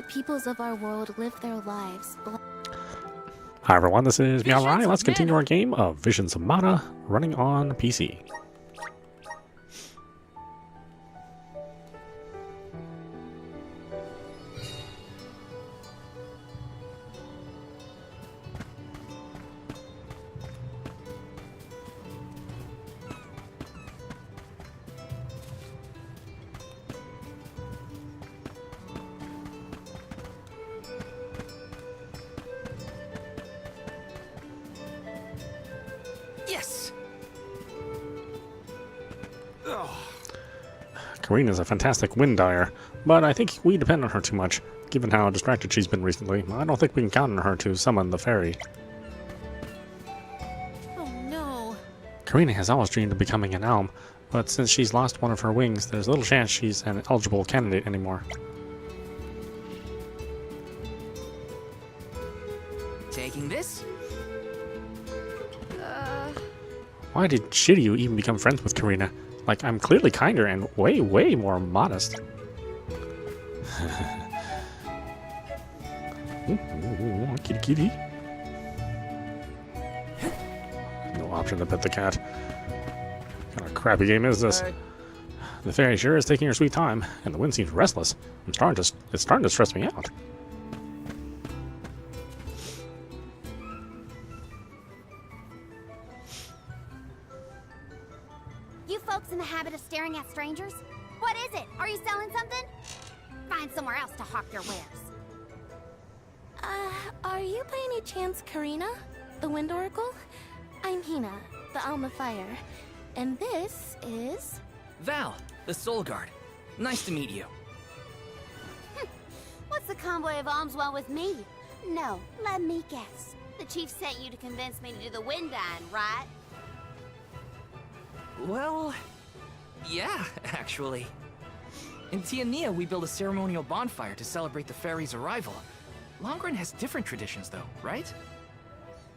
the peoples of our world live their lives. Hi everyone, this is meowmurai. Let's continue our game of Visions of Mana running on PC. Yes. Karina's a fantastic wind dyer, but I think we depend on her too much, given how distracted she's been recently. I don't think we can count on her to summon the fairy. Oh no. Karina has always dreamed of becoming an elm, but since she's lost one of her wings, there's little chance she's an eligible candidate anymore. Taking this? Why did Shiryu even become friends with Karina? Like, I'm clearly kinder and way, way more modest. Ooh, kitty kitty. No option to pet the cat. What kind of crappy game is this? The fairy sure is taking her sweet time, and the wind seems restless. It's starting to stress me out. You folks in the habit of staring at strangers? What is it? Are you selling something? Find somewhere else to hawk your wares. Are you by any chance Karina, the Wind Oracle? I'm Hina, the Alma Fire. And this is... Val, the Soul Guard. Nice to meet you. What's the convoy of alms want with me? No, let me guess. The chief sent you to convince me to do the wind dyeing, right? Well, yeah, actually. In Tiania, we build a ceremonial bonfire to celebrate the fairy's arrival. Longren has different traditions, though, right?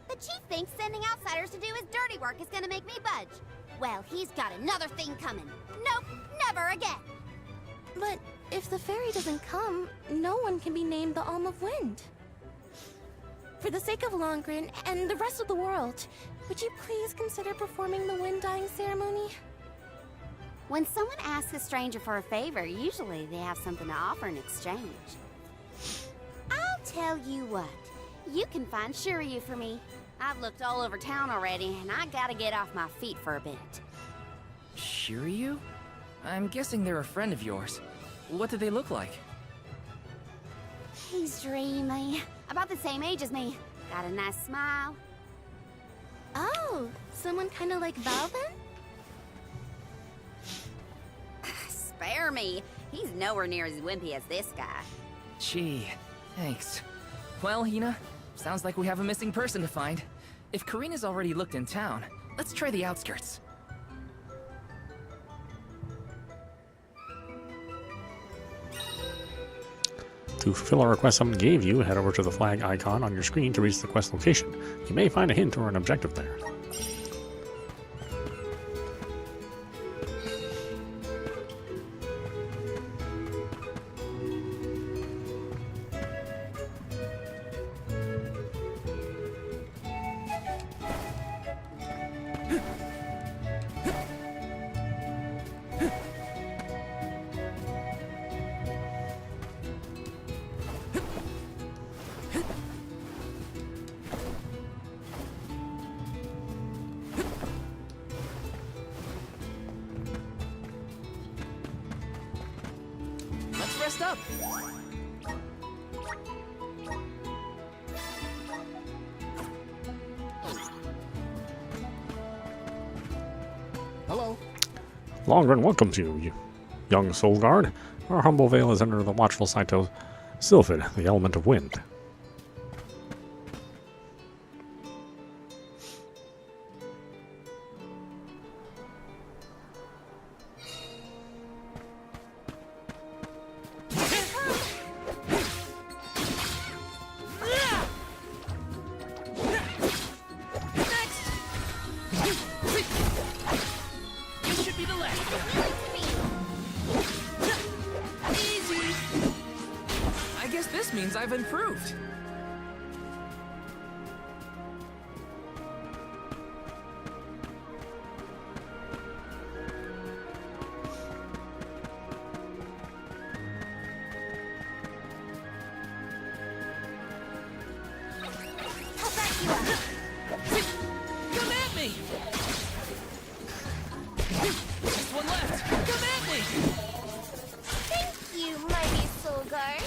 The chief thinks sending outsiders to do his dirty work is gonna make me budge. Well, he's got another thing coming. Nope, never again. But if the fairy doesn't come, no one can be named the Alm of Wind. For the sake of Longren and the rest of the world, would you please consider performing the wind dyeing ceremony? When someone asks a stranger for a favor, usually they have something to offer in exchange. I'll tell you what, you can find Shiryu for me. I've looked all over town already, and I gotta get off my feet for a bit. Shiryu? I'm guessing they're a friend of yours. What do they look like? He's dreamy. About the same age as me. Got a nice smile. Oh, someone kind of like Val then? Spare me. He's nowhere near as wimpy as this guy. Gee, thanks. Well, Hina, sounds like we have a missing person to find. If Karina's already looked in town, let's try the outskirts. To fulfill a request someone gave you, head over to the flag icon on your screen to reach the quest location. You may find a hint or an objective there. Let's rest up. Hello. Longren welcomes you, young Soul Guard. Our humble veil is under the watchful sight of Sylphid, the element of wind. means I've improved. How fast you are! Come at me! Just one left! Come at me! Thank you, mighty soul guard.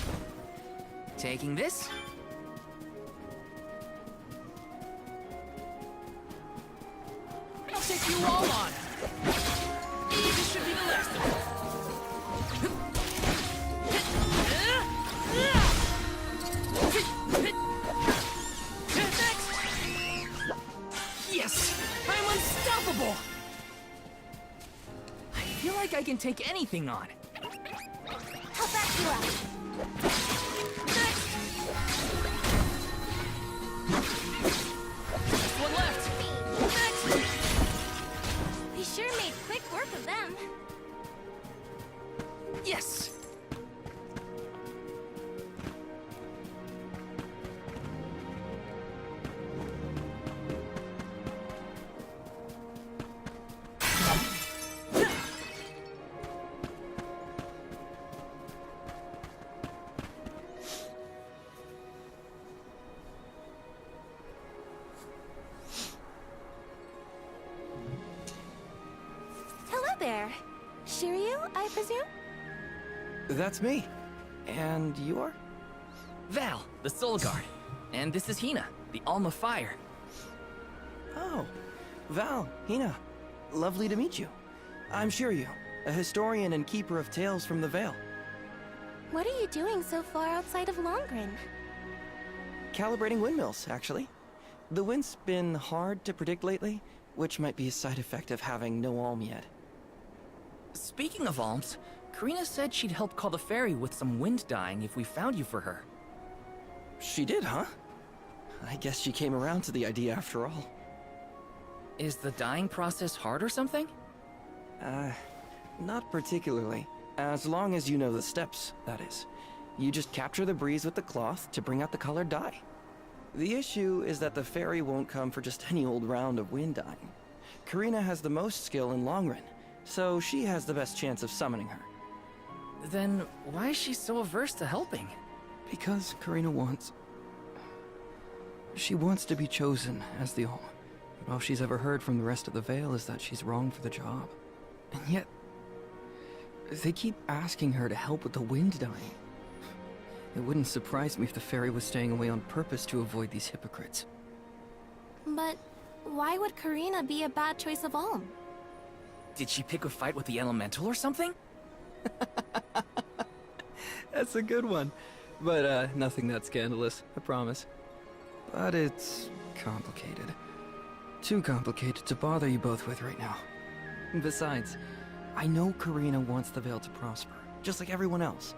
Taking this? I'll take you all on! This should be the last of it. Yes! I'm unstoppable! I feel like I can take anything on. How fast you are! One left! We sure made quick work of them. Yes! Hello there. Shiryu, I presume? That's me. And you are? Val, the Soul Guard. And this is Hina, the Alma Fire. Oh, Val, Hina. Lovely to meet you. I'm Shiryu, a historian and keeper of tales from the Vale. What are you doing so far outside of Longren? Calibrating windmills, actually. The wind's been hard to predict lately, which might be a side effect of having no alm yet. Speaking of alms, Karina said she'd help call the fairy with some wind dyeing if we found you for her. She did, huh? I guess she came around to the idea after all. Is the dyeing process hard or something? Not particularly. As long as you know the steps, that is. You just capture the breeze with the cloth to bring out the colored dye. The issue is that the fairy won't come for just any old round of wind dyeing. Karina has the most skill in Longren, so she has the best chance of summoning her. Then why is she so averse to helping? Because Karina wants... She wants to be chosen as the Alm. But all she's ever heard from the rest of the Vale is that she's wrong for the job. And yet... they keep asking her to help with the wind dyeing. It wouldn't surprise me if the fairy was staying away on purpose to avoid these hypocrites. But why would Karina be a bad choice of Alm? Did she pick a fight with the elemental or something? That's a good one. But, nothing that scandalous, I promise. But it's complicated. Too complicated to bother you both with right now. Besides, I know Karina wants the Vale to prosper, just like everyone else.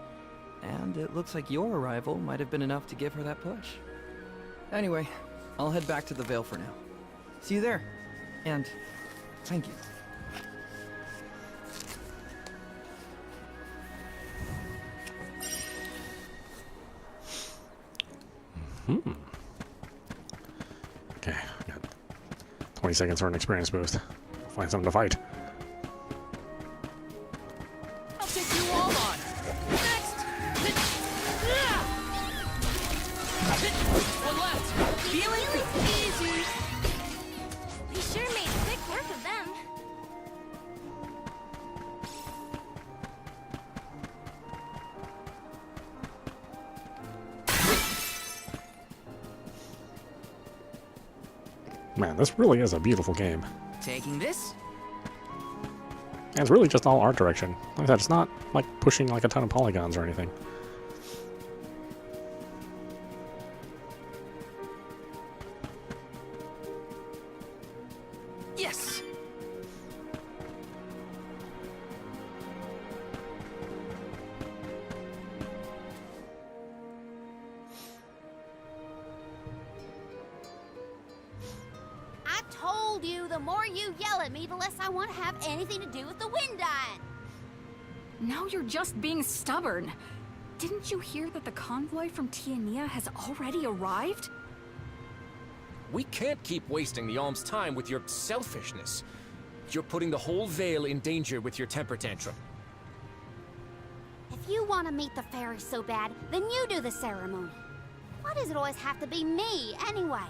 And it looks like your arrival might have been enough to give her that push. Anyway, I'll head back to the Vale for now. See you there. And thank you. Okay, I got 20 seconds for an experience boost. Find something to fight. I'll take you all on! Next! One left! Feeling easy! We sure made quick work of them. Man, this really is a beautiful game. Taking this? And it's really just all art direction. Like I said, it's not like pushing like a ton of polygons or anything. Yes! I told you, the more you yell at me, the less I want to have anything to do with the wind dyeing. Now you're just being stubborn. didn't you hear that the convoy from Tiania has already arrived? We can't keep wasting the Alm's time with your selfishness. You're putting the whole Vale in danger with your temper tantrum. If you want to meet the fairy so bad, then you do the ceremony. Why does it always have to be me, anyway?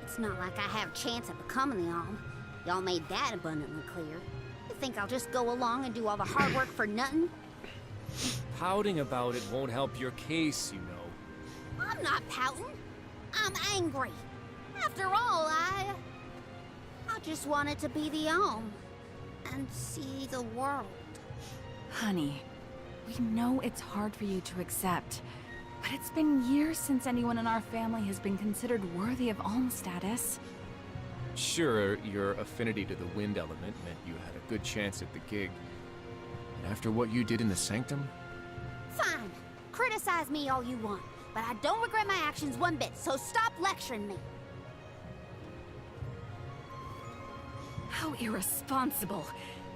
It's not like I have a chance of becoming the Alm. Y'all made that abundantly clear. You think I'll just go along and do all the hard work for nothing? Pouting about it won't help your case, you know. I'm not pouting. I'm angry. After all, I just wanted to be the Alm and see the world. Honey, we know it's hard for you to accept, but it's been years since anyone in our family has been considered worthy of Alm status. Sure, your affinity to the wind element meant you had a good chance at the gig. And after what you did in the Sanctum? Fine. Criticize me all you want, but I don't regret my actions one bit, so stop lecturing me. How irresponsible.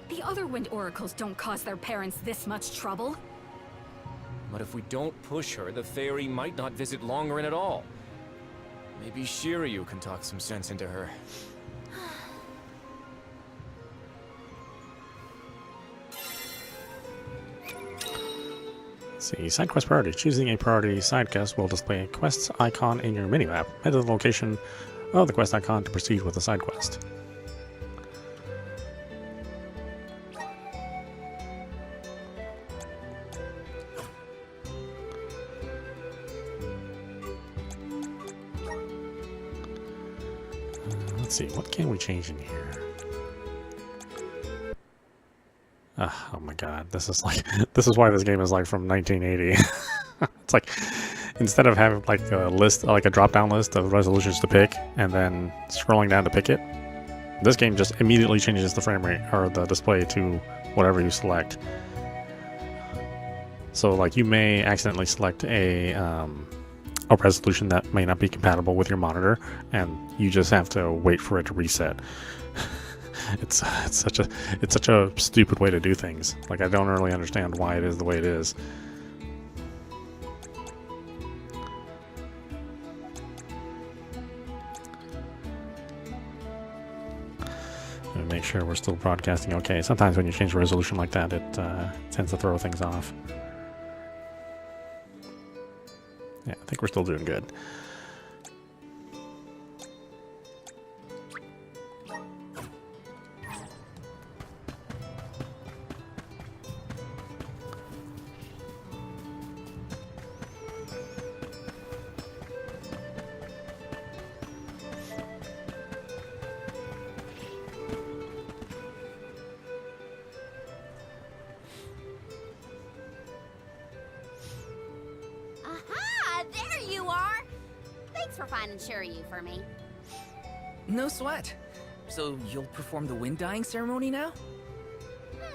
The other wind oracles don't cause their parents this much trouble. But if we don't push her, the fairy might not visit Longren at all. Maybe Shiryu can talk some sense into her. See, side quest priority. Choosing a priority side quest will display a quest icon in your minimap. Head to the location of the quest icon to proceed with the side quest. Let's see, what can we change in here? Oh my god, this is like, this is why this game is like from 1980. It's like, instead of having like a list, like a drop-down list of resolutions to pick, and then scrolling down to pick it, this game just immediately changes the frame rate, or the display, to whatever you select. So like, you may accidentally select a resolution that may not be compatible with your monitor, and you just have to wait for it to reset. It's such a stupid way to do things. Like, I don't really understand why it is the way it is. And make sure we're still broadcasting okay. Sometimes when you change the resolution like that, it tends to throw things off. Yeah, I think we're still doing good. Aha! There you are! Thanks for finding Shiryu for me. No sweat. So you'll perform the wind dyeing ceremony now?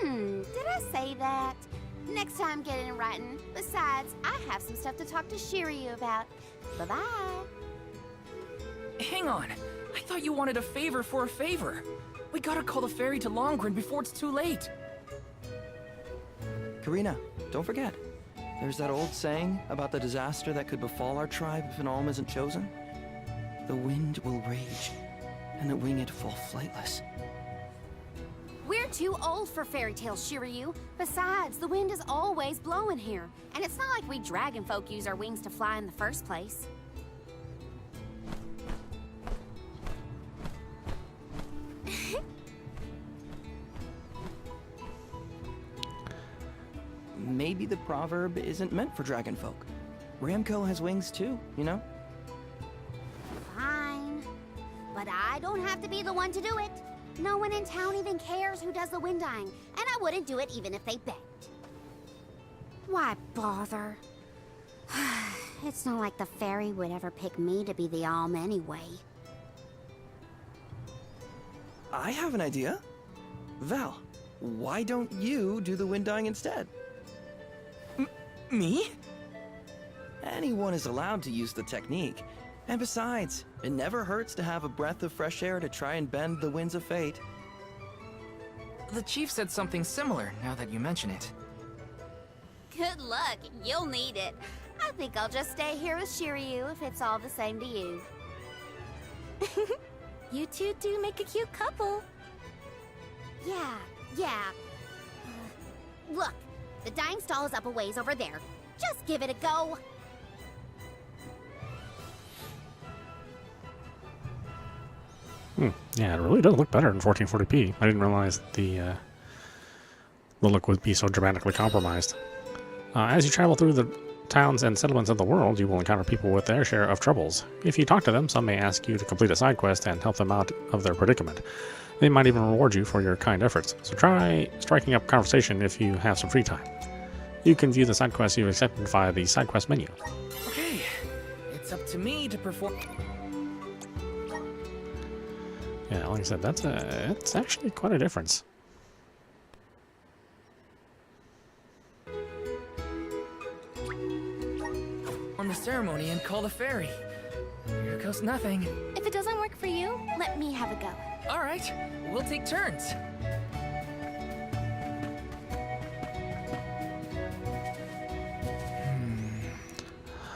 Did I say that? Next time, get it in writing. Besides, I have some stuff to talk to Shiryu about. Bye-bye. Hang on. I thought you wanted a favor for a favor. We gotta call the ferry to Longren before it's too late. Karina, don't forget. There's that old saying about the disaster that could befall our tribe if an alm isn't chosen. The wind will rage, and the winged fall flightless. We're too old for fairy tales, Shiryu. Besides, the wind is always blowing here. And it's not like we dragon folk use our wings to fly in the first place. Maybe the proverb isn't meant for dragon folk. Ramco has wings too, you know? Fine. But I don't have to be the one to do it. No one in town even cares who does the wind dyeing, and I wouldn't do it even if they begged. Why bother? It's not like the fairy would ever pick me to be the alm anyway. I have an idea. Val, why don't you do the wind dyeing instead? Me? Anyone is allowed to use the technique. And besides, it never hurts to have a breath of fresh air to try and bend the winds of fate. The chief said something similar, now that you mention it. Good luck. You'll need it. I think I'll just stay here with Shiryu if it's all the same to you. You two do make a cute couple. Yeah. Look, the dying stall is up a ways over there. Just give it a go. Yeah, it really does look better in 1440p. I didn't realize the look would be so dramatically compromised. As you travel through the towns and settlements of the world, you will encounter people with their share of troubles. If you talk to them, some may ask you to complete a side quest and help them out of their predicament. They might even reward you for your kind efforts, so try striking up conversation if you have some free time. You can view the side quests you've accepted via the side quest menu. Okay, it's up to me to perform. Yeah, like I said, it's actually quite a difference. On the ceremony and call the fairy. Here goes nothing. If it doesn't work for you, let me have a go. All right, we'll take turns.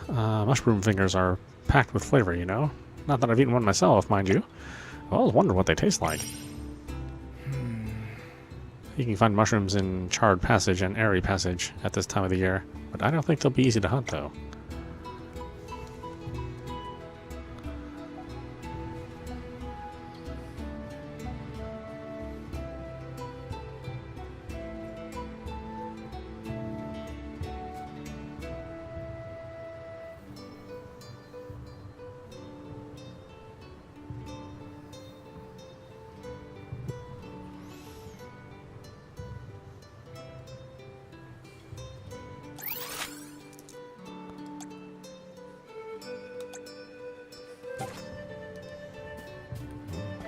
Mushroom fingers are packed with flavor, you know? Not that I've eaten one myself, mind you. I always wonder what they taste like. You can find mushrooms in Charred Passage and Airy Passage at this time of the year, but I don't think they'll be easy to hunt, though.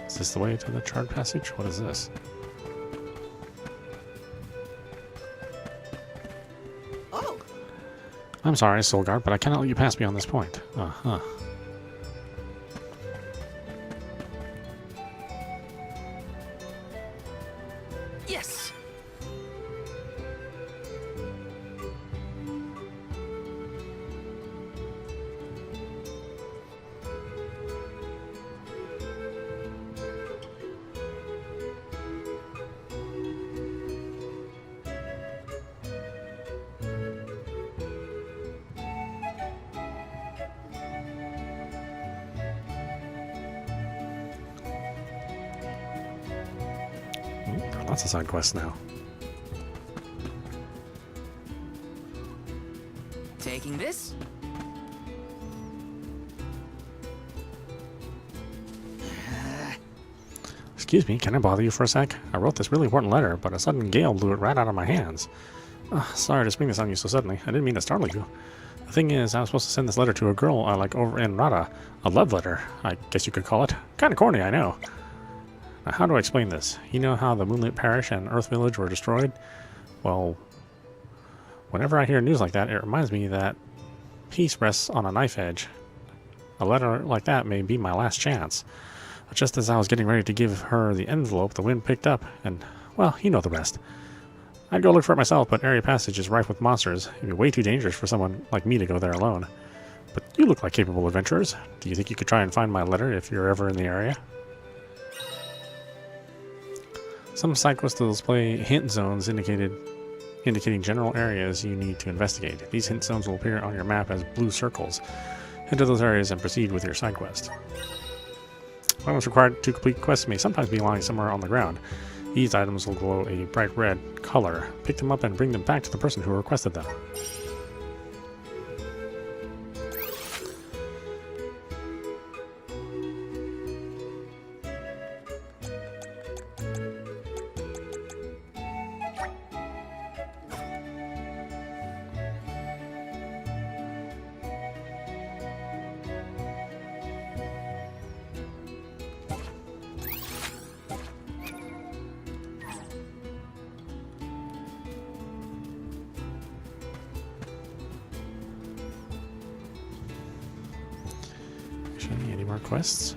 Is this the way to the Charred Passage? What is this? Oh, I'm sorry, Solgard, but I cannot let you pass me on this point. Uh-huh. Yes! Lots of side quests now. Taking this? Excuse me, can I bother you for a sec? I wrote this really important letter, but a sudden gale blew it right out of my hands. Sorry to spring this on you so suddenly. I didn't mean to startle you. The thing is, I was supposed to send this letter to a girl I like over in Rada. A love letter, I guess you could call it. Kinda corny, I know. Now, how do I explain this? You know how the Moonlit Parish and Earth Village were destroyed? Well, whenever I hear news like that, it reminds me that peace rests on a knife edge. A letter like that may be my last chance. But just as I was getting ready to give her the envelope, the wind picked up, and, well, you know the rest. I'd go look for it myself, but Area Passage is rife with monsters. It'd be way too dangerous for someone like me to go there alone. But you look like capable adventurers. Do you think you could try and find my letter if you're ever in the area? Some side quests will display hint zones indicating general areas you need to investigate. These hint zones will appear on your map as blue circles. Enter those areas and proceed with your side quest. Items required to complete quests may sometimes be lying somewhere on the ground. These items will glow a bright red color. Pick them up and bring them back to the person who requested them. Any more quests?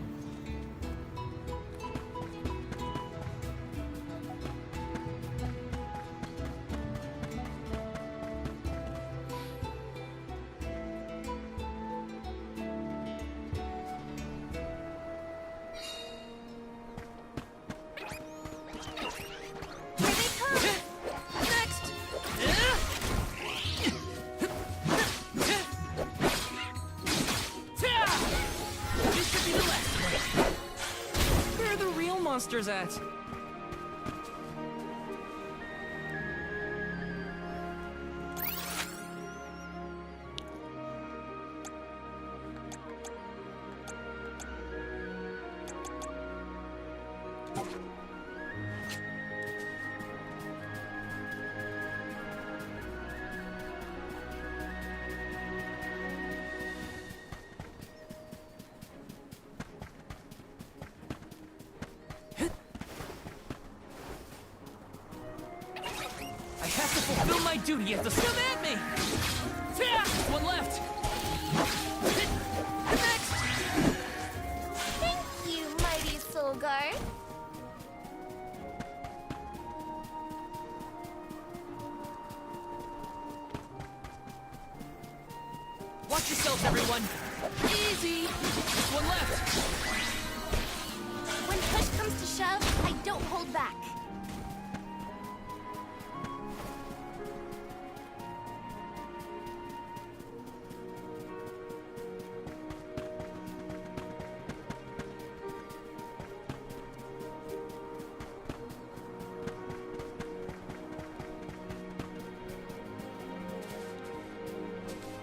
monsters at? I have to fulfill my duty as the come at me! One left! Next! Thank you, mighty soul guard. Watch yourselves, everyone! Easy! One left! When push comes to shove, I don't hold back.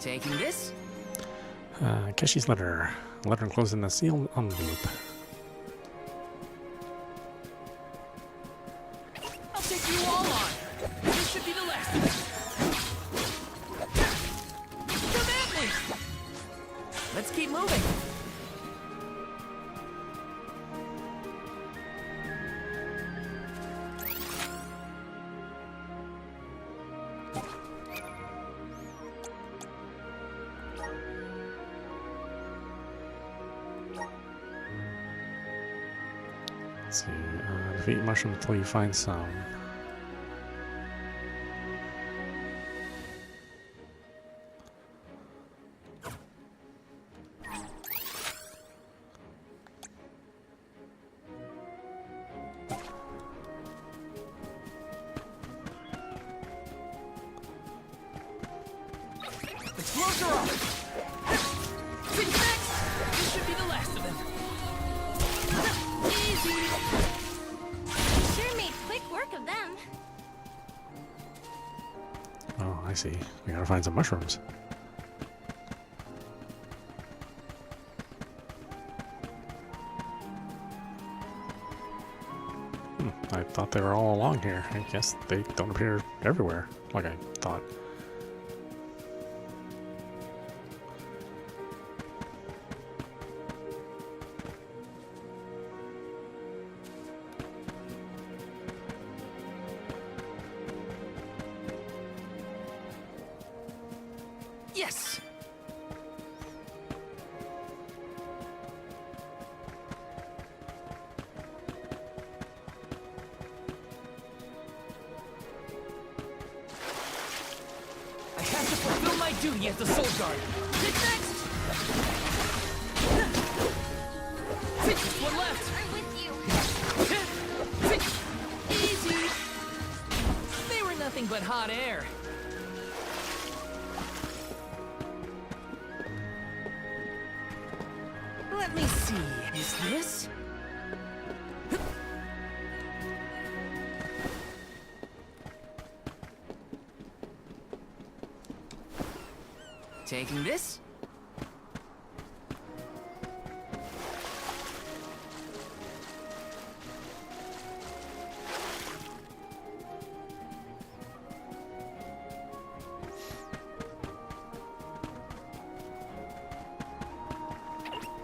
Taking this? Keshi's letter. Letter enclosed in the sealed envelope. I'll take you all on! This should be the last of it! Come at me! Let's keep moving! Let's see. Defeat mushroom until you find some. Explodes are off! Take next! This should be the last of them! Easy! Sure made quick work of them. Oh, I see. We gotta find some mushrooms. I thought they were all along here. I guess they don't appear everywhere, like I thought. Yes! I have to fulfill my duty as the soul guard. Take next! One left! I'm with you. Easy! They were nothing but hot air. Let me see. Is this? Taking this?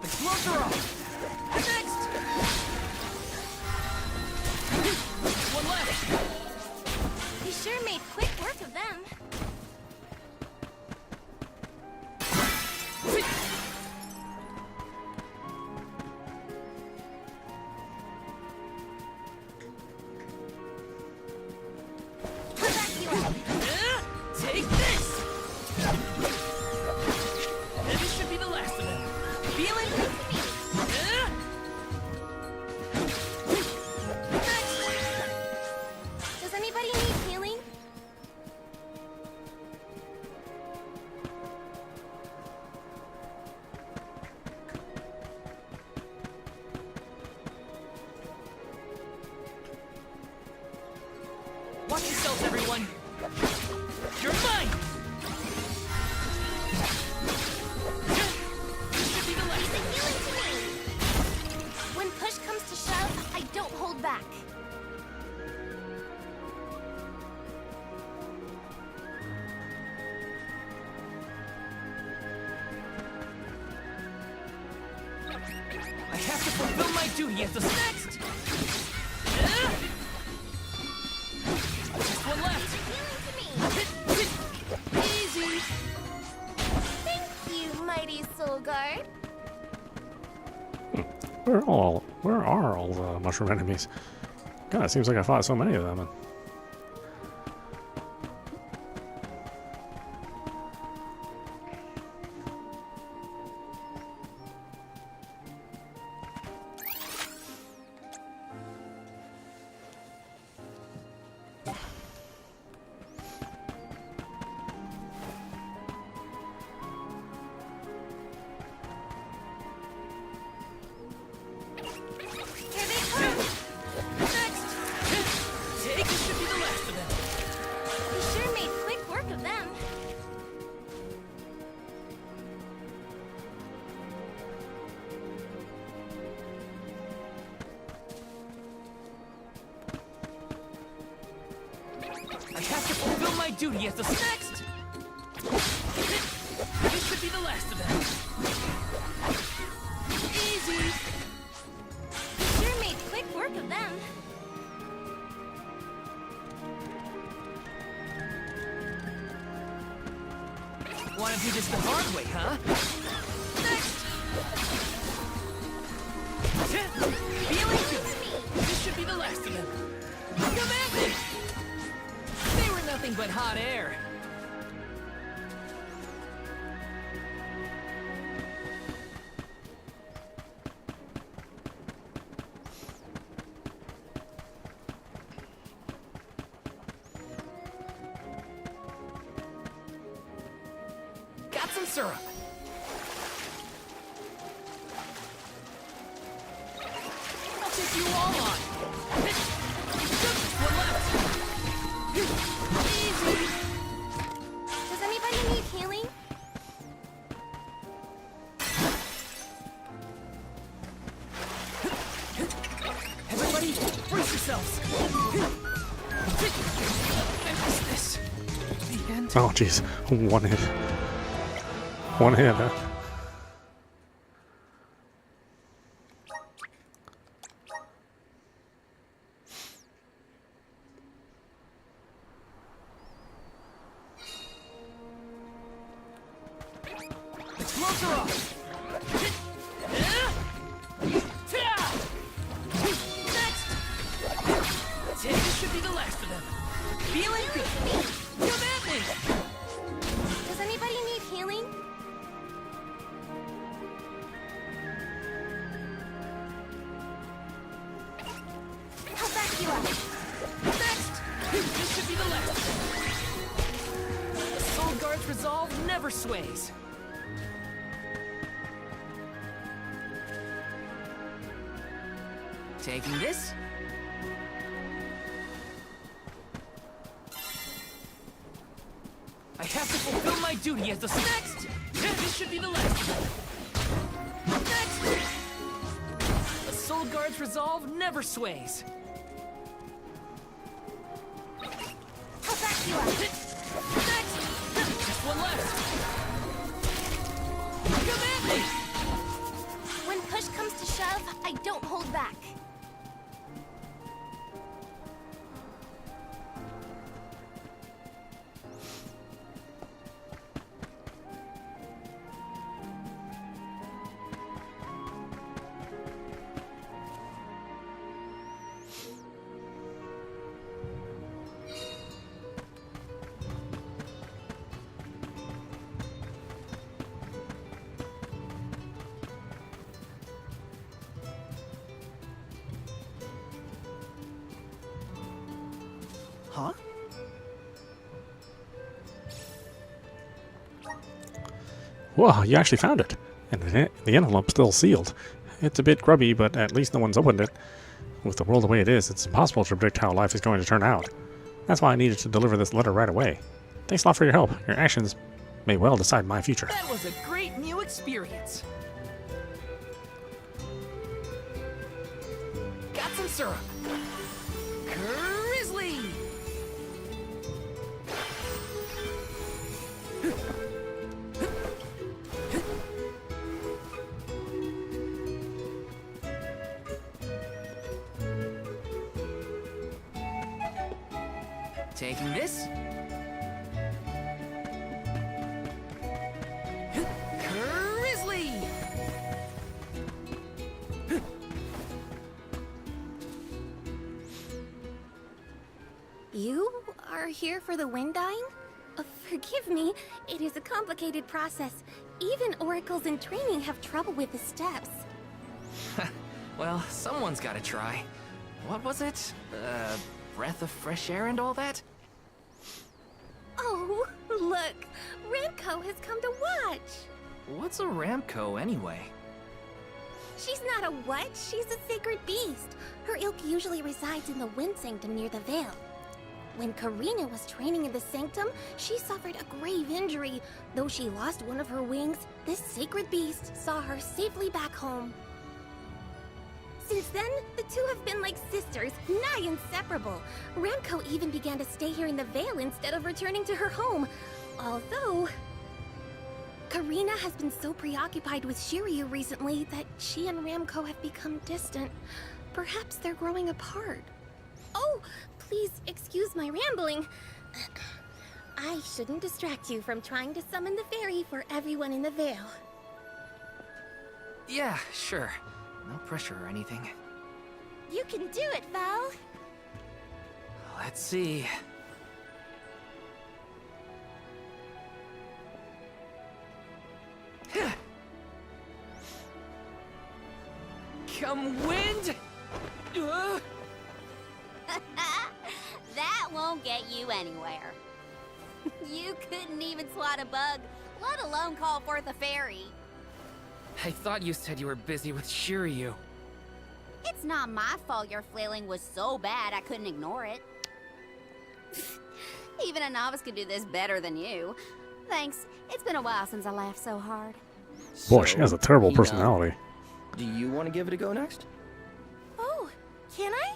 Explodes are off! Next! One left! You sure made quick work of them. Put back you up. Take this! And this should be the last of them. Feeling? Watch yourselves, everyone! You're mine! This should be the last of them. When push comes to shove, I don't hold back. I have to fulfill my duty as the next! Just one left! Easy! Thank you, mighty soul guard. Where are all the mushroom enemies? God, it seems like I fought so many of them. Here they come. Next. Take this should be the last of them. We sure made quick work of them. I have to fulfill my duty as the next! This should be the last of them. Easy! We sure made quick work of them. Wanna do this the hard way, huh? Next! Feeling good. This should be the last of them. Come at me! They were nothing but hot air. Got some syrup. I'll take you all on. Just one left. Easy. Does anybody need healing? Everybody, brace yourselves. And what's this? The end? Oh, jeez. One hit. One hit, huh? Its gloves are off. Next. This should be the last of them. Feeling good. Come at me. Does anybody need healing? I'll back you up. Next. This should be the last of them. The Soul Guard's resolve never sways. Taking this. I have to fulfill my duty as the next. This should be the last. Next. The Soul Guard's resolve never sways. I'll back you up. Next. Just one left. Come at me. When push comes to shove, I don't hold back. Huh? Whoa, you actually found it. And the envelope's still sealed. It's a bit grubby, but at least no one's opened it. With the world the way it is, it's impossible to predict how life is going to turn out. That's why I needed to deliver this letter right away. Thanks a lot for your help. Your actions may well decide my future. That was a great new experience. Got some syrup. Grizzly! Taking this. Grizzly! You are here for the wind dying? Forgive me, it is a complicated process. Even oracles in training have trouble with the steps. Well, someone's gotta try. What was it? Breath of fresh air and all that? Oh, look! Ramco has come to watch! What's a Ramco anyway? She's not a what? She's a sacred beast. Her ilk usually resides in the Wind Sanctum near the Veil. When Karina was training in the Sanctum, she suffered a grave injury. Though she lost one of her wings, this sacred beast saw her safely back home. Since then, the two have been like sisters, nigh inseparable. Ramco even began to stay here in the Veil instead of returning to her home. Although... Karina has been so preoccupied with Shiryu recently that she and Ramco have become distant. Perhaps they're growing apart. Oh, please excuse my rambling. I shouldn't distract you from trying to summon the fairy for everyone in the Veil. Yeah, sure. No pressure or anything. You can do it, Val. Let's see. Come wind! That won't get you anywhere. You couldn't even swat a bug, let alone call forth a fairy. I thought you said you were busy with Shiryu. It's not my fault your flailing was so bad I couldn't ignore it. Even a novice could do this better than you. Thanks. It's been a while since I laughed so hard. Boy, she has a terrible Hina, personality. Do you want to give it a go next? Oh, can I?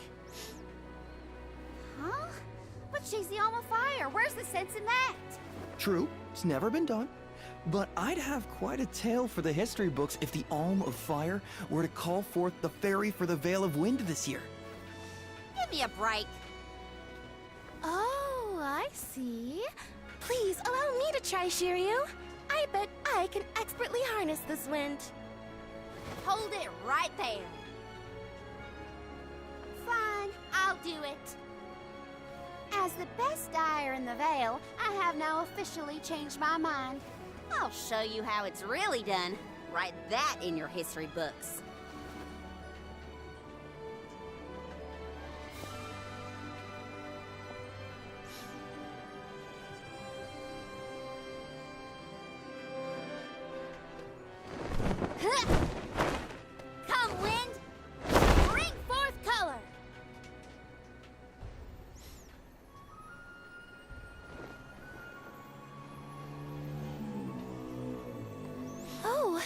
Huh? But she's the alma fire. Where's the sense in that? True, it's never been done. But I'd have quite a tale for the history books if the Alm of Fire were to call forth the fairy for the Veil of Wind this year. Give me a break. Oh, I see. Please allow me to try, Shiryu. I bet I can expertly harness this wind. Hold it right there. Fine, I'll do it. As the best dyer in the Veil, I have now officially changed my mind. I'll show you how it's really done. Write that in your history books. Come, wind! Bring forth color! Oh.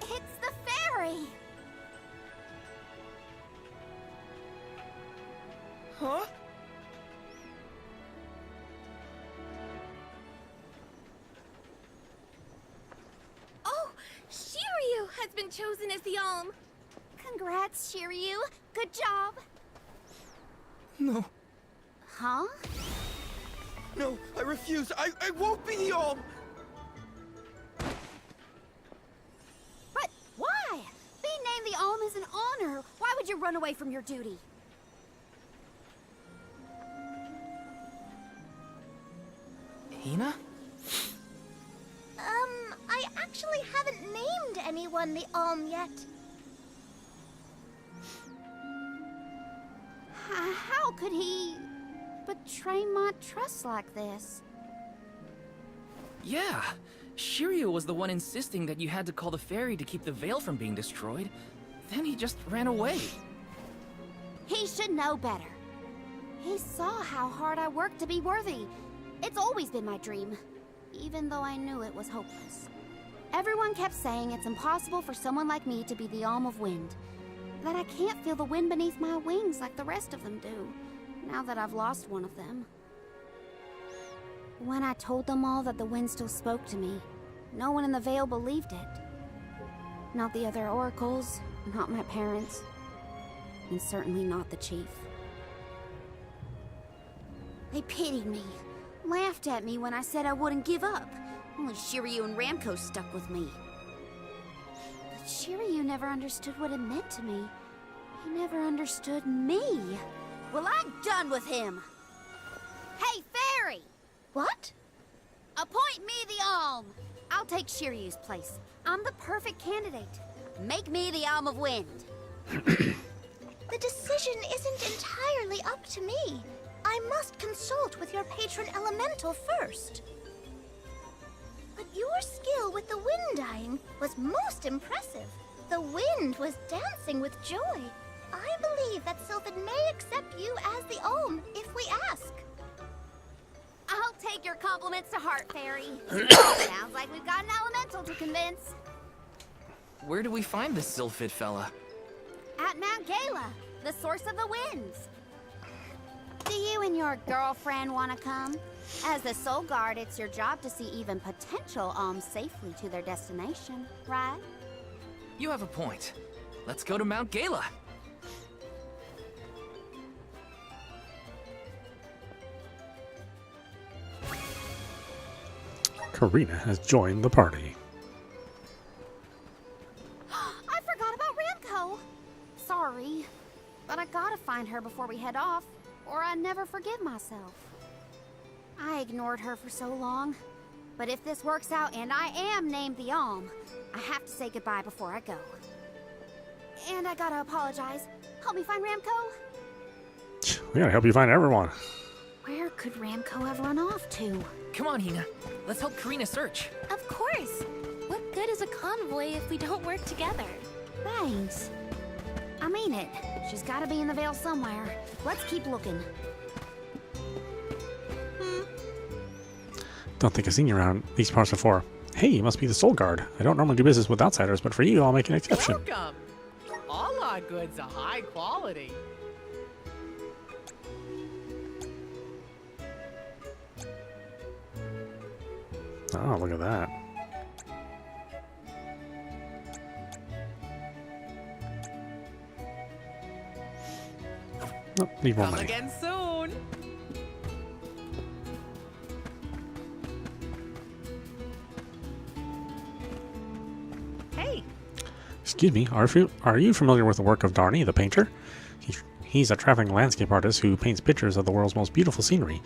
It's the fairy! Huh? Oh, Shiryu has been chosen as the Alm. Congrats, Shiryu. Good job. No, Huh? no, I refuse. I won't be the Alm. But why? Being named the Alm is an honor. Why would you run away from your duty? Hina? I actually haven't named anyone the Alm yet. How could he betray my trust like this? Yeah, Shiryu was the one insisting that you had to call the fairy to keep the veil from being destroyed. Then he just ran away. He should know better. He saw how hard I worked to be worthy. It's always been my dream, even though I knew it was hopeless. Everyone kept saying it's impossible for someone like me to be the Alm of Wind. That I can't feel the wind beneath my wings like the rest of them do, now that I've lost one of them. When I told them all that the wind still spoke to me, no one in the Vale believed it. Not the other oracles, not my parents, and certainly not the chief. They pitied me, laughed at me when I said I wouldn't give up. Only Shiryu and Ramco stuck with me. But Shiryu never understood what it meant to me. He never understood me. Well, I'm done with him. Hey, Fairy! What? Appoint me the Alm. I'll take Shiryu's place. I'm the perfect candidate. Make me the Alm of Wind. The decision isn't entirely up to me. I must consult with your patron elemental first. But your skill with the wind dying was most impressive. The wind was dancing with joy. I believe that Sylphid may accept you as the Alm if we ask. I'll take your compliments to heart, Fairy. Sounds like we've got an elemental to convince. Where do we find this Sylphid fella? At Mount Gala, the source of the winds. Do you and your girlfriend want to come? As the Soul Guard, it's your job to see even potential alms safely to their destination, right? You have a point. Let's go to Mount Gala. Karina has joined the party. I forgot about Ramco. Sorry, but I gotta find her before we head off, or I'd never forgive myself. I ignored her for so long, but if this works out and I am named the Alm, I have to say goodbye before I go. And I gotta apologize. Help me find Ramco. We gotta help you find everyone. Where could Ramco have run off to? Come on, Hina. Let's help Karina search. Of course. What good is a convoy if we don't work together? Thanks. I mean it. She's gotta be in the Vale somewhere. Let's keep looking. Don't think I've seen you around these parts before. Hey, you must be the Soul Guard. I don't normally do business with outsiders, but for you, I'll make an exception. Welcome. All our goods are high quality. Oh, look at that. Oh, need more Come money. again soon. Hey, Excuse me, are you familiar with the work of Darny, the painter? He's a traveling landscape artist who paints pictures of the world's most beautiful scenery.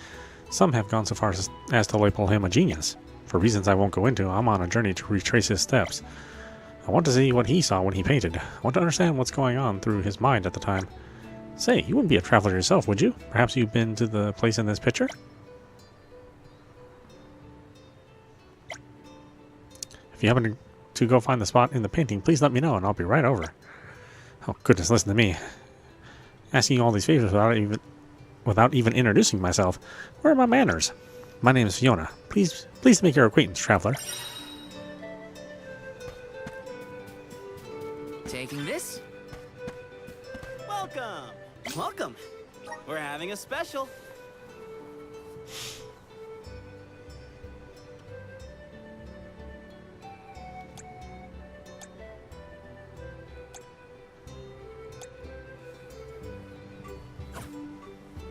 Some have gone so far as to label him a genius. For reasons I won't go into, I'm on a journey to retrace his steps. I want to see what he saw when he painted. I want to understand what's going on through his mind at the time. Say, you wouldn't be a traveler yourself, would you? Perhaps you've been to the place in this picture? If you happen to go find the spot in the painting, please let me know and I'll be right over. Oh goodness, listen to me. Asking you all these favors without even introducing myself. Where are my manners? My name is Fiona. Please make your acquaintance, traveler. Taking this? Welcome! Welcome! We're having a special.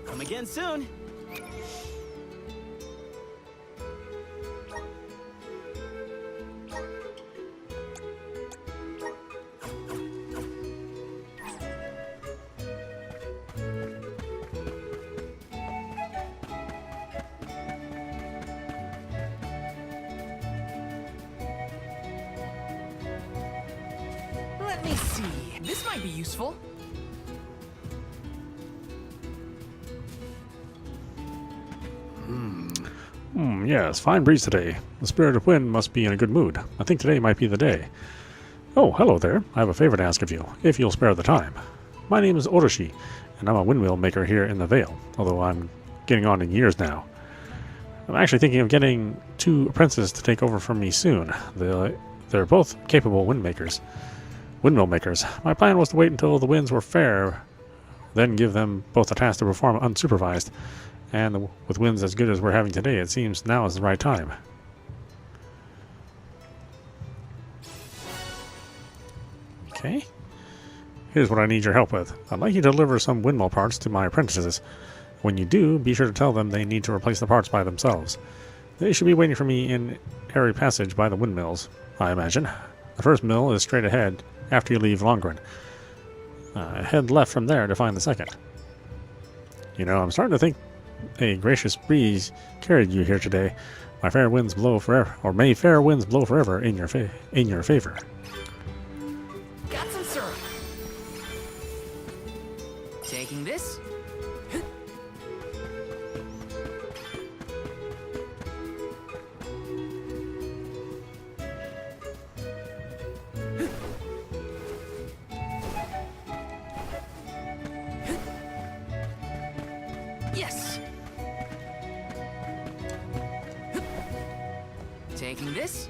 Come again soon. Let me see. This might be useful. Yes, fine breeze today. The spirit of wind must be in a good mood. I think today might be the day. Oh, hello there. I have a favor to ask of you, if you'll spare the time. My name is Oroshi, and I'm a windmill maker here in the Vale, although I'm getting on in years now. I'm actually thinking of getting 2 apprentices to take over from me soon. They're both capable windmill makers. My plan was to wait until the winds were fair, then give them both a task to perform unsupervised. And with winds as good as we're having today, it seems now is the right time. Okay. Here's what I need your help with. I'd like you to deliver some windmill parts to my apprentices. When you do, be sure to tell them they need to replace the parts by themselves. They should be waiting for me in Airy Passage by the windmills, I imagine. The first mill is straight ahead after you leave Longren. Head left from there to find the second. You know, I'm starting to think a gracious breeze carried you here today. May fair winds blow forever in your favor. Got some syrup. Taking this. Yes. Taking this.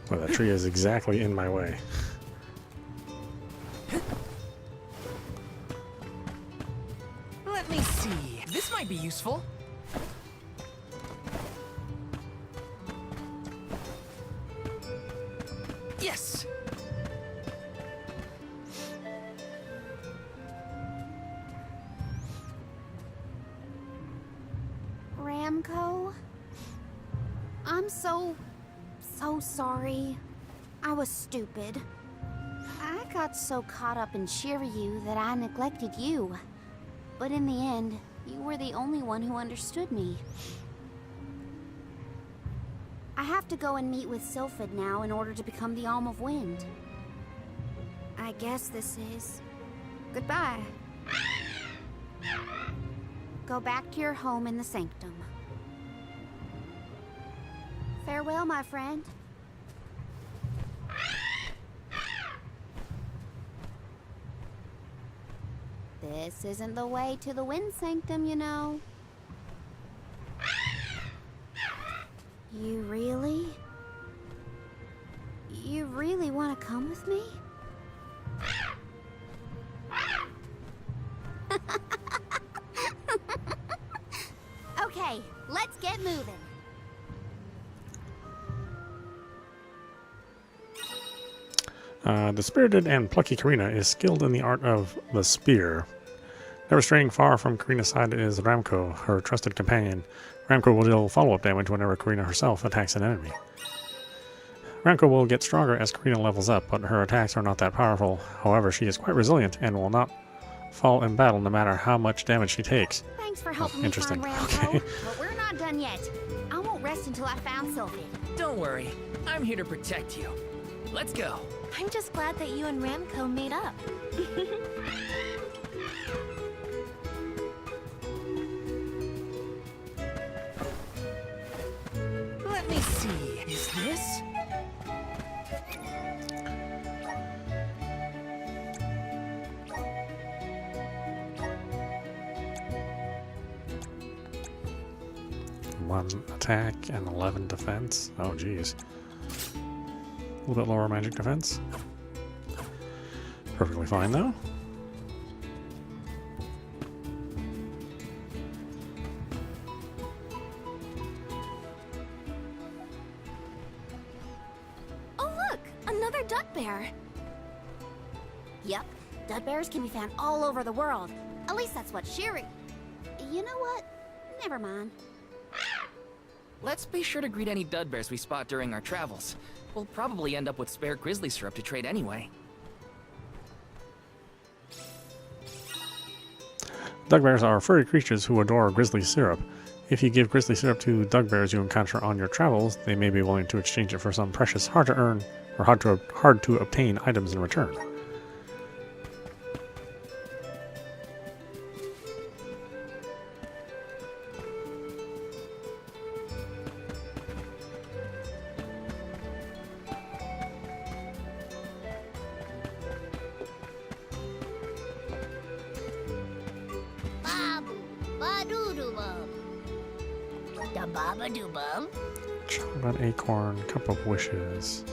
Well, that tree is exactly in my way. Let me see. This might be useful. Yes. Ramco? I'm so sorry. I was stupid. I got so caught up in Shiryu that I neglected you. But in the end, you were the only one who understood me. I have to go and meet with Sylphid now in order to become the Alm of Wind. I guess this is goodbye. Go back to your home in the Sanctum. Farewell, my friend. This isn't the way to the Wind Sanctum, you know. You really want to come with me? Okay, let's get moving. The spirited and plucky Karina is skilled in the art of the spear. Never straying far from Karina's side is Ramco, her trusted companion. Ramco will deal follow-up damage whenever Karina herself attacks an enemy. Ramco will get stronger as Karina levels up, but her attacks are not that powerful. However, she is quite resilient and will not fall in battle no matter how much damage she takes. Thanks for helping me Interesting. find Ramco, Okay. but we're not done yet. I won't rest until I found Sylphid. Don't worry. I'm here to protect you. Let's go. I'm just glad that you and Ramco made up. Let me see. Is this? One attack and 11 defense. Oh, geez. A little bit lower magic defense. Perfectly fine, though. Oh look, another duck bear. Yep, dud bears can be found all over the world. At least that's what Shiri... You know what? Never mind. Let's be sure to greet any dud bears we spot during our travels. We'll probably end up with spare grizzly syrup to trade anyway. Dugbears are furry creatures who adore grizzly syrup. If you give grizzly syrup to dugbears you encounter on your travels, they may be willing to exchange it for some precious, hard to earn, or hard to obtain items in return. Chocolate acorn, cup of wishes.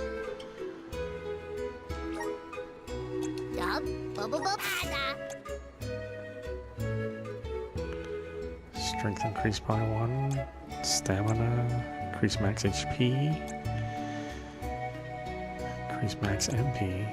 Strength increased by 1. Stamina. Increase max HP. Increase max MP.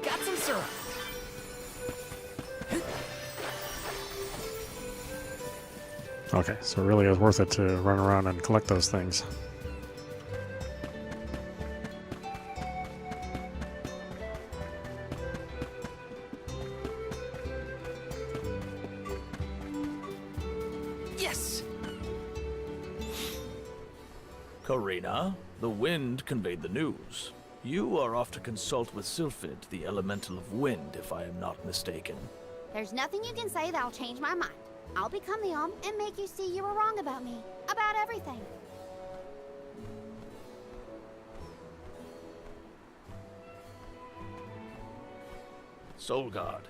Got some syrup. Okay, so it really is worth it to run around and collect those things. Yes! Karina, the wind conveyed the news. You are off to consult with Sylphid, the elemental of wind, if I am not mistaken. There's nothing you can say that'll change my mind. I'll become the Alm and make you see you were wrong about me. About everything. Soul Guard,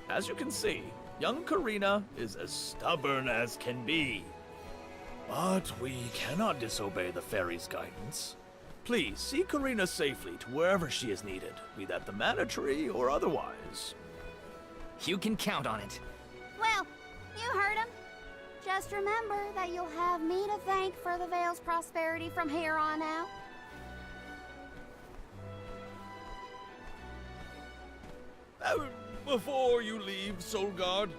as you can see, young Karina is as stubborn as can be. But we cannot disobey the fairy's guidance. Please, see Karina safely to wherever she is needed, be that the Mana Tree or otherwise. You can count on it. Well, you heard him. Just remember that you'll have me to thank for the Vale's prosperity from here on out. Before you leave, Soul Guard.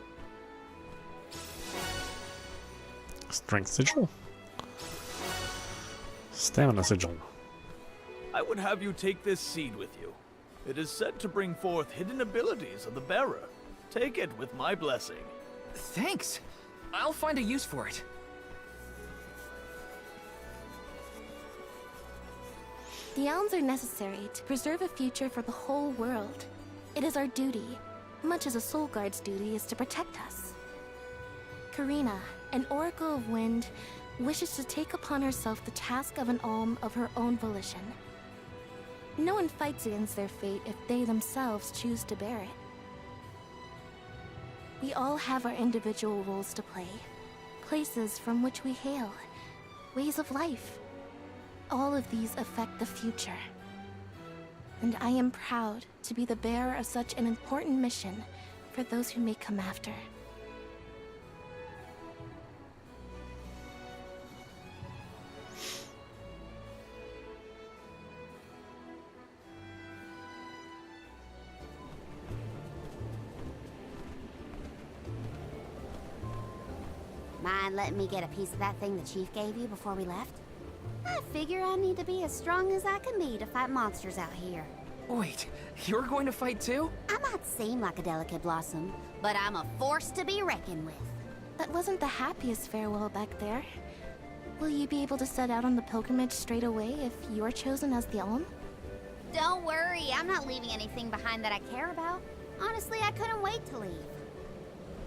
Strength sigil? Stamina sigil. I would have you take this seed with you. It is said to bring forth hidden abilities of the bearer. Take it with my blessing. Thanks. I'll find a use for it. The elms are necessary to preserve a future for the whole world. It is our duty, much as a soul guard's duty is to protect us. Karina, an oracle of wind, wishes to take upon herself the task of an alm of her own volition. No one fights against their fate if they themselves choose to bear it. We all have our individual roles to play, places from which we hail, ways of life. All of these affect the future. And I am proud to be the bearer of such an important mission for those who may come after. Mind letting me get a piece of that thing the Chief gave you before we left? I figure I need to be as strong as I can be to fight monsters out here. Wait, you're going to fight too? I might seem like a delicate blossom, but I'm a force to be reckoned with. That wasn't the happiest farewell back there. Will you be able to set out on the pilgrimage straight away if you're chosen as the alm? don't worry. I'm not leaving anything behind that I care about. Honestly, I couldn't wait to leave.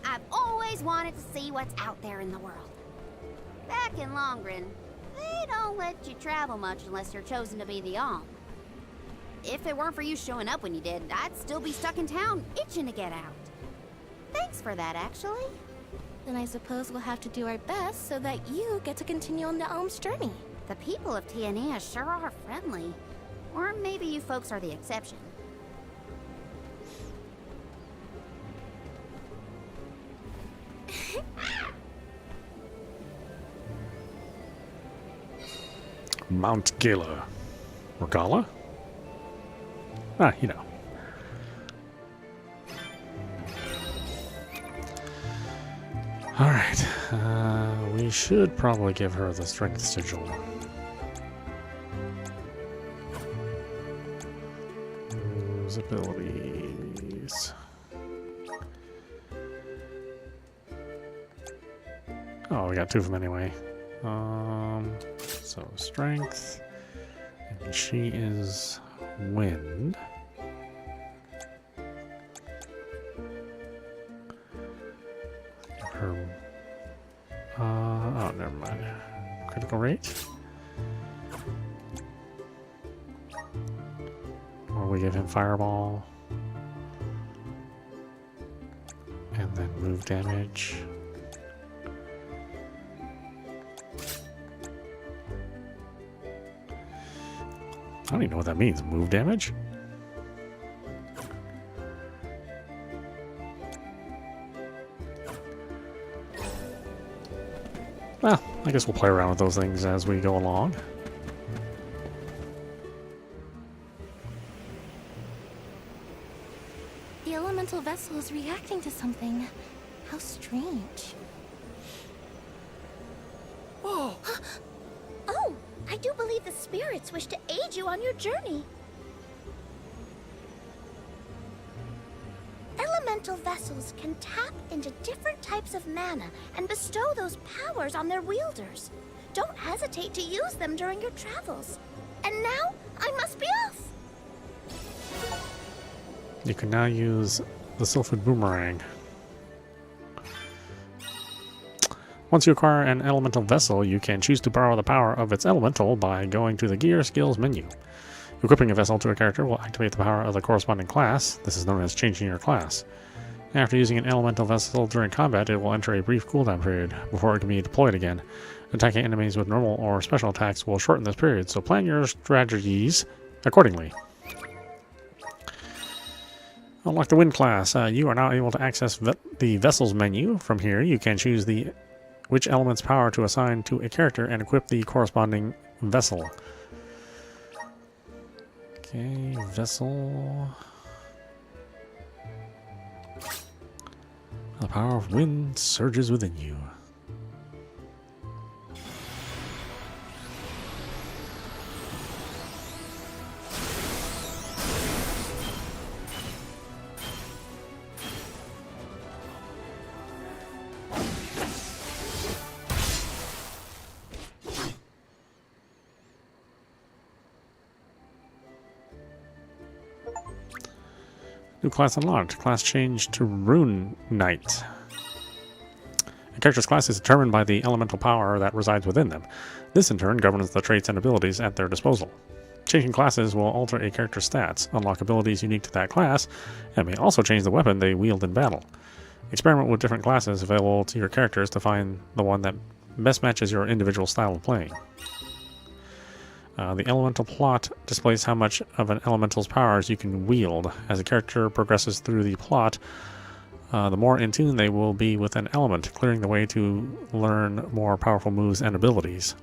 I've always wanted to see what's out there in the world. Back in Longren, they don't let you travel much unless you're chosen to be the Alm. If it weren't for you showing up when you did, I'd still be stuck in town, itching to get out. Thanks for that, actually. Then I suppose we'll have to do our best so that you get to continue on the Alm's journey. The people of Tiania sure are friendly. Or maybe you folks are the exception. Mount Gala. Or Gala? Ah, you know. Alright. We should probably give her the strength sigil. Those abilities. Oh, we got 2 of them anyway. So strength, and she is wind. Her, oh, never mind. Critical rate. Or we give him fireball, and then move damage. I don't even know what that means. Move damage? Well, I guess we'll play around with those things as we go along. The elemental vessel is reacting to something. How strange. Oh, I do believe the spirits wish to aid you on your journey. Elemental vessels can tap into different types of mana and bestow those powers on their wielders. Don't hesitate to use them during your travels. And now, I must be off! You can now use the Sylphid Boomerang. Once you acquire an elemental vessel, you can choose to borrow the power of its elemental by going to the Gear Skills menu. Equipping a vessel to a character will activate the power of the corresponding class. This is known as changing your class. After using an elemental vessel during combat, it will enter a brief cooldown period before it can be deployed again. Attacking enemies with normal or special attacks will shorten this period, so plan your strategies accordingly. Unlock the Wind class. You are now able to access the Vessels menu. From here, you can choose which element's power to assign to a character and equip the corresponding vessel. Okay, vessel. The power of wind surges within you. New class unlocked. Class changed to Rune Knight. A character's class is determined by the elemental power that resides within them. This in turn governs the traits and abilities at their disposal. Changing classes will alter a character's stats, unlock abilities unique to that class, and may also change the weapon they wield in battle. Experiment with different classes available to your characters to find the one that best matches your individual style of playing. The elemental plot displays how much of an elemental's powers you can wield. As a character progresses through the plot, the more in tune they will be with an element, clearing the way to learn more powerful moves and abilities.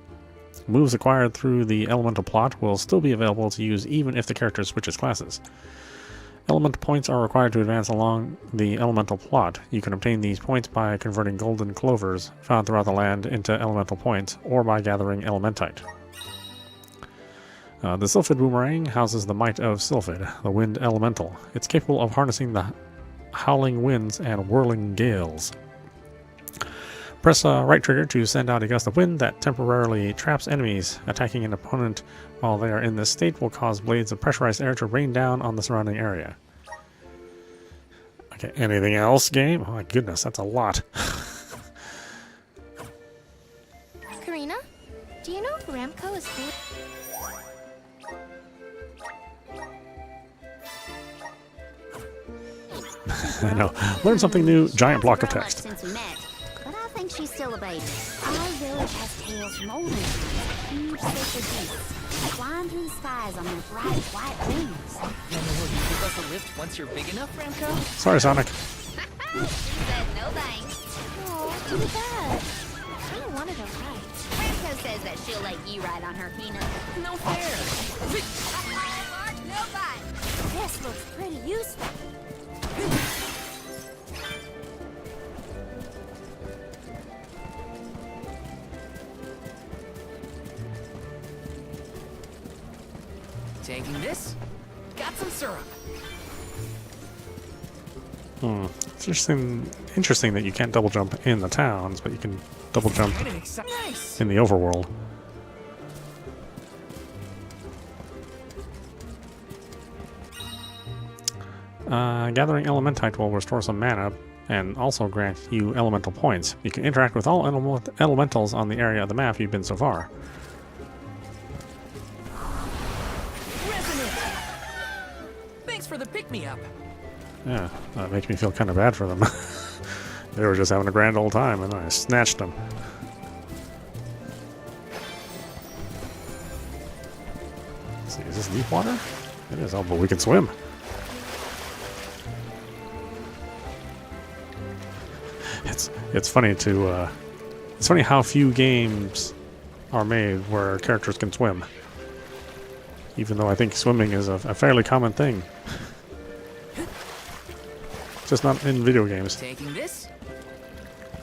Moves acquired through the elemental plot will still be available to use even if the character switches classes. Elemental points are required to advance along the elemental plot. You can obtain these points by converting golden clovers found throughout the land into elemental points, or by gathering elementite. The Sylphid Boomerang houses the might of Sylphid, the wind elemental. It's capable of harnessing the howling winds and whirling gales. Press right trigger to send out a gust of wind that temporarily traps enemies. Attacking an opponent while they are in this state will cause blades of pressurized air to rain down on the surrounding area. Okay, anything else, game? Oh my goodness, that's a lot. Karina, do you know if Ramco is food? I know. Learn something new. Giant block of Grown much text. since we met, but I think she's still a baby. Our village has tales from olden times, huge sacred beasts, flying through the skies on their bright white wings. And will you give us a lift once you're big enough, Ramco? Sorry, Sonic. She said no thanks. Oh, too bad. I don't wanted to ride. Franco says that she'll let you ride on her peanut. No fair. Mark, no bite. This looks pretty useful. Taking this. Got some syrup. It's interesting that you can't double jump in the towns, but you can double jump Nice. in the overworld. Gathering Elementite will restore some mana and also grant you elemental points. You can interact with all elementals on the area of the map you've been so far. Resonant. Thanks for the pick-me-up. Yeah, that makes me feel kind of bad for them. They were just having a grand old time and I snatched them. Let's see, is this deep water? It is, oh, but we can swim. It's funny to it's funny how few games are made where characters can swim. Even though I think swimming is a fairly common thing. Just not in video games. Taking this.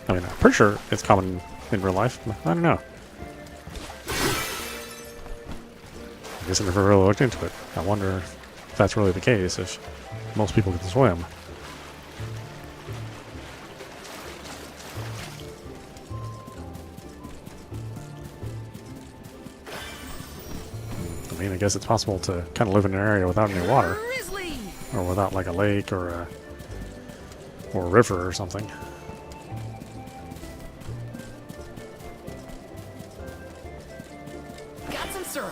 I mean, I'm pretty sure it's common in real life. But I don't know. I guess I never really looked into it. I wonder if that's really the case, if most people can swim. I mean, I guess it's possible to kind of live in an area without any water. Grizzly. Or without like a lake or a river or something. Got some syrup.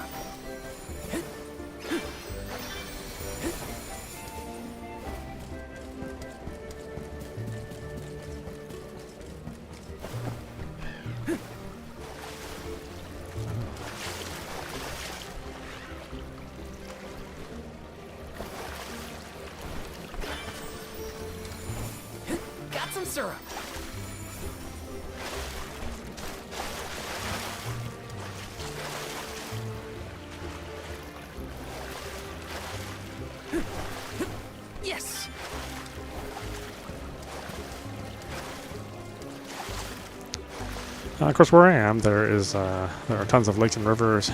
Got some syrup. Yes. Of course, where I am, there are tons of lakes and rivers,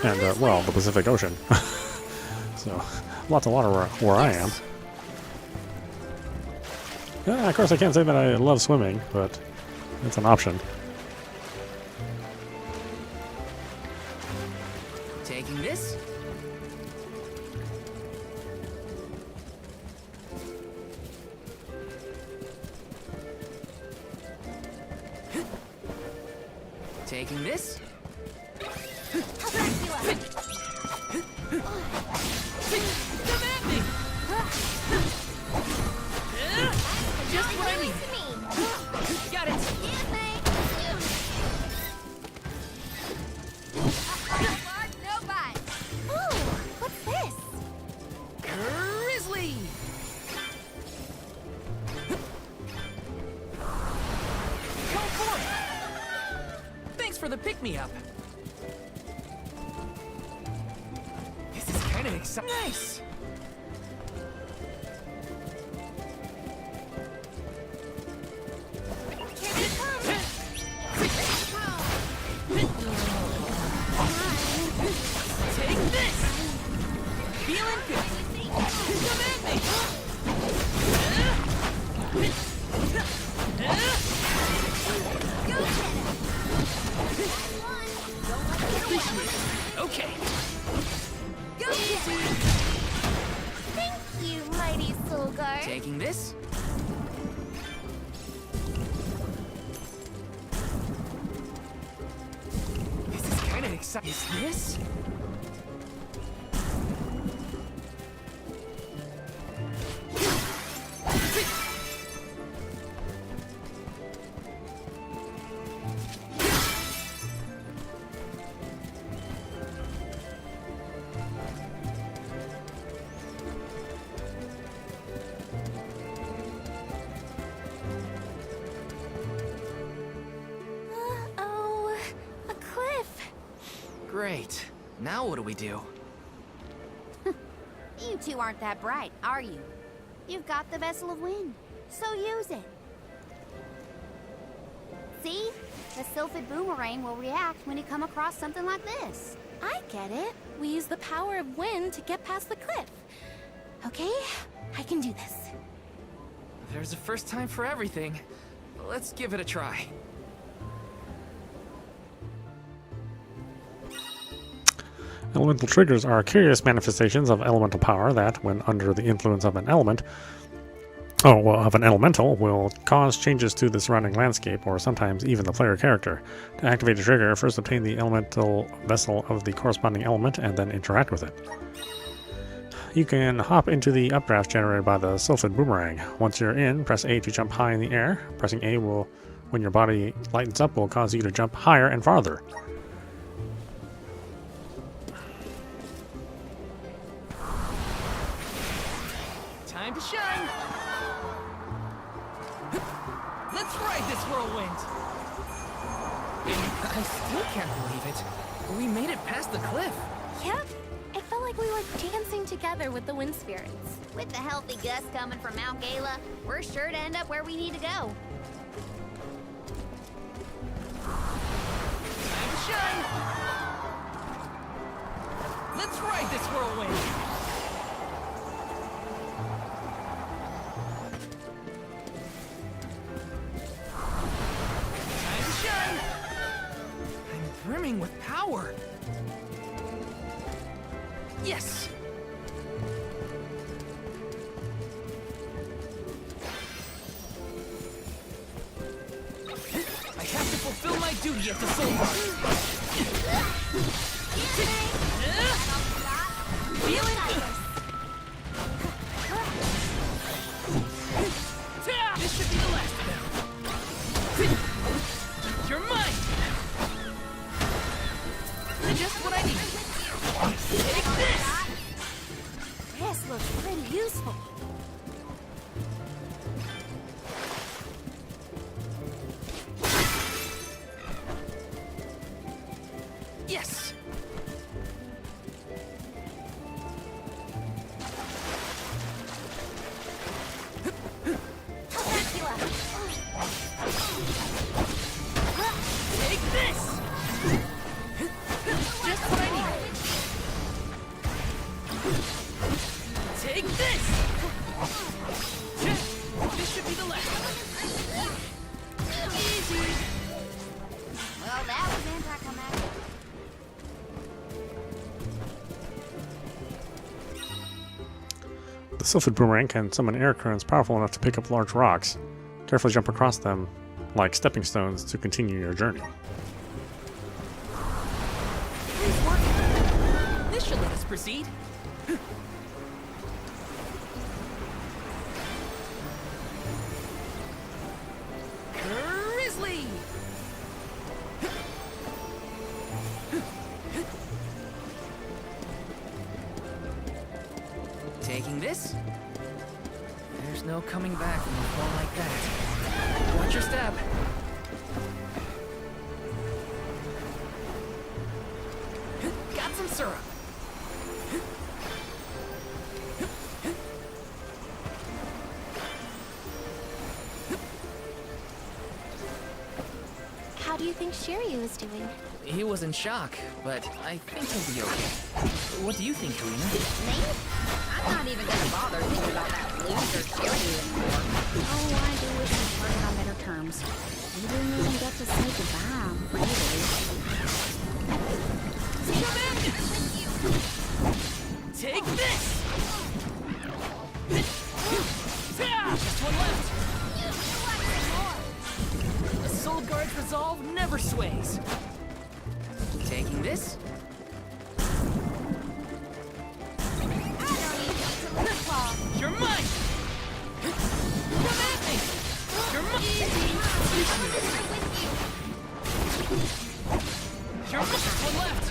and well, the Pacific Ocean. So, lots of water where I am. Yeah, of course, I can't say that I love swimming, but it's an option. Taking this. Taking this. Come at me. Just what I need. Got it. No bite. Ooh, what's this? Grizzly. Go for it. Thanks for the pick-me-up. This is kind of exciting. Nice. Take this. Feeling good. Come at me. Taking this. This is kind of exciting. Is this? Oh, a cliff. Great. Now what do we do? You two aren't that bright, are you? You've got the Vessel of Wind, so use it. See? The Sylphid Boomerang will react when you come across something like this. I get it. We use the power of wind to get past the cliff. Okay, I can do this. There's a first time for everything. Let's give it a try. Elemental triggers are curious manifestations of elemental power that, when under the influence of an elemental, will cause changes to the surrounding landscape or sometimes even the player character. To activate a trigger, first obtain the elemental vessel of the corresponding element and then interact with it. You can hop into the updraft generated by the Sylphid Boomerang. Once you're in, press A to jump high in the air. Pressing A will, when your body lightens up, will cause you to jump higher and farther. Time to shine! Let's ride this whirlwind! I still can't believe it. We made it past the cliff. Yep, it felt like we were dancing together with the wind spirits. With the healthy gust coming from Mount Gala, we're sure to end up where we need to go. Time to shine! Let's ride this whirlwind! Time to shine! I'm brimming with power! Yes! I have to fulfill my duty as the soul guard. Feeling good. This should be the last of them. You're mine. Just what I need. Take this. This looks pretty useful. Yes. Take this. Just what I need. Take this. This should be the last. Easy. Well, that was anticlimactic. The Sylphid Boomerang can summon air currents powerful enough to pick up large rocks. Carefully jump across them like stepping stones to continue your journey. It's working. This should let us proceed. Grizzly! Taking this? There's no coming back when you fall like that. Watch your step. Got some syrup. How do you think Shiryu is doing? He was in shock, but I think he'll be okay. What do you think, Karina? Me? I'm not even gonna bother thinking about that loser Shiryu anymore. Oh, I do wish we parted on better terms. We didn't even get to say goodbye, really. Take this! Just one left. A Soul Guard's resolve never sways. Taking this. You're mine! Come at me! You're mine! You're mine! One left!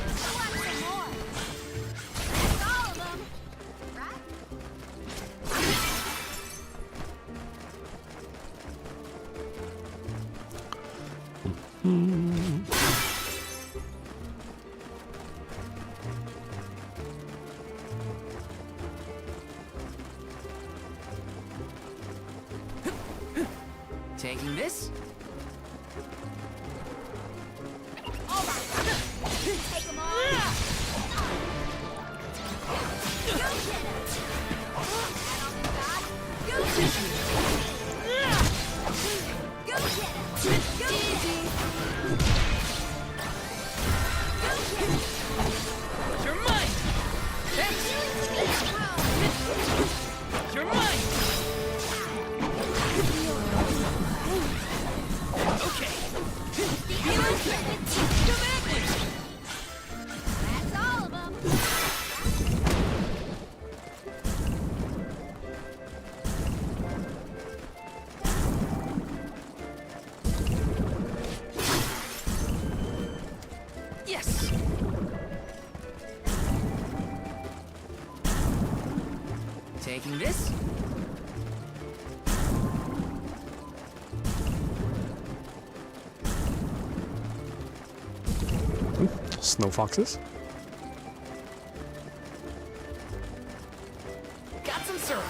Taking this. Take them all. Go get it. Go get it. Go get it. Go easy. Go get it. You're mine! Thanks! You're mine! Okay. Come at me! That's all of them. Yes! Taking this. Snow foxes. Got some syrup.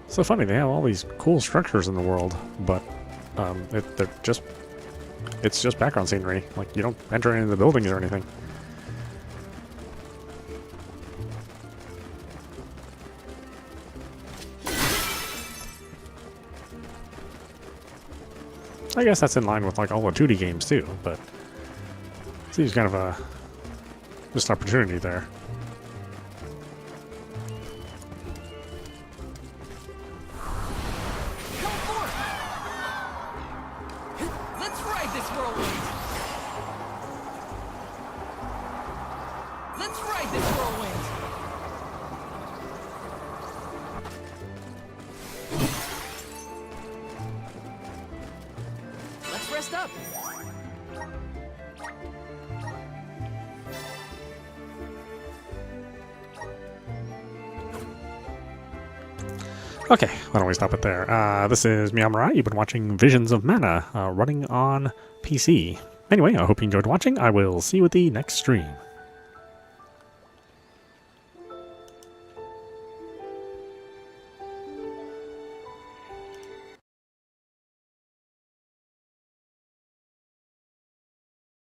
So funny, they have all these cool structures in the world, but it's just background scenery. Like, you don't enter into the buildings or anything. I guess that's in line with like all the 2D games too, but it seems kind of a missed opportunity there. Come forth! Let's ride this whirlwind! Let's ride this whirlwind! Let's rest up! Okay, why don't we stop it there? This is meowmurai. You've been watching Visions of Mana, running on PC. Anyway, I hope you enjoyed watching. I will see you at the next stream.